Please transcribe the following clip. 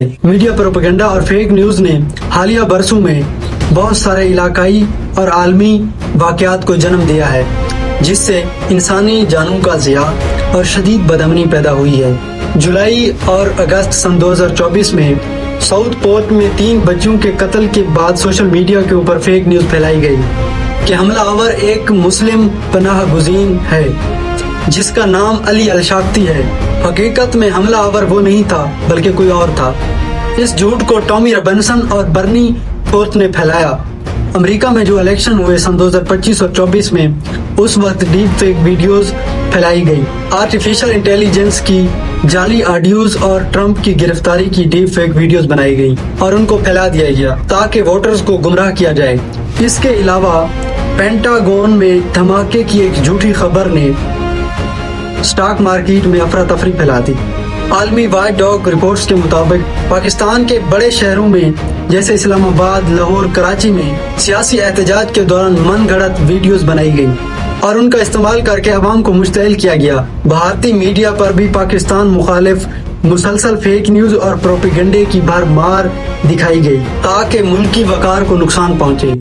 Media propaganda اور fake news نے حالیہ برسوں میں بہت سارے علاقائی اور عالمی واقعات کو جنم دیا ہے، جس سے انسانی جانوں کا ضیاع اور شدید بدامنی پیدا ہوئی ہے۔ جولائی اور اگست سن 2024 میں ساؤتھ پورٹ میں 3 بچیوں کے قتل کے بعد سوشل میڈیا کے اوپر فیک نیوز پھیلائی گئی کہ حملہ آور ایک مسلم پناہ گزین ہے جس کا نام علی الشاقتی ہے۔ حقیقت میں حملہ آور وہ نہیں تھا بلکہ کوئی اور تھا۔ اس جھوٹ کو ٹامی رابنسن اور برنی فورتھ نے پھیلایا۔ امریکہ میں جو الیکشن ہوئے سن 2025 اور 24 میں، اس وقت ڈیپ فیک ویڈیوز پھیلائی گئی، آرٹیفیشل انٹیلیجنس کی جعلی آڈیوز اور ٹرمپ کی گرفتاری کی ڈیپ فیک ویڈیوز بنائی گئی اور ان کو پھیلا دیا گیا تاکہ ووٹرز کو گمراہ کیا جائے۔ اس کے علاوہ پینٹاگون میں دھماکے کی ایک جھوٹی خبر نے اسٹاک مارکیٹ میں افراتفری پھیلا دی۔ عالمی واچ ڈاگ رپورٹس کے مطابق پاکستان کے بڑے شہروں میں جیسے اسلام آباد، لاہور، کراچی میں سیاسی احتجاج کے دوران من گھڑت ویڈیوز بنائی گئی اور ان کا استعمال کر کے عوام کو مشتعل کیا گیا۔ بھارتی میڈیا پر بھی پاکستان مخالف مسلسل فیک نیوز اور پروپیگنڈے کی بھرمار دکھائی گئی تاکہ ملکی وقار کو نقصان پہنچے۔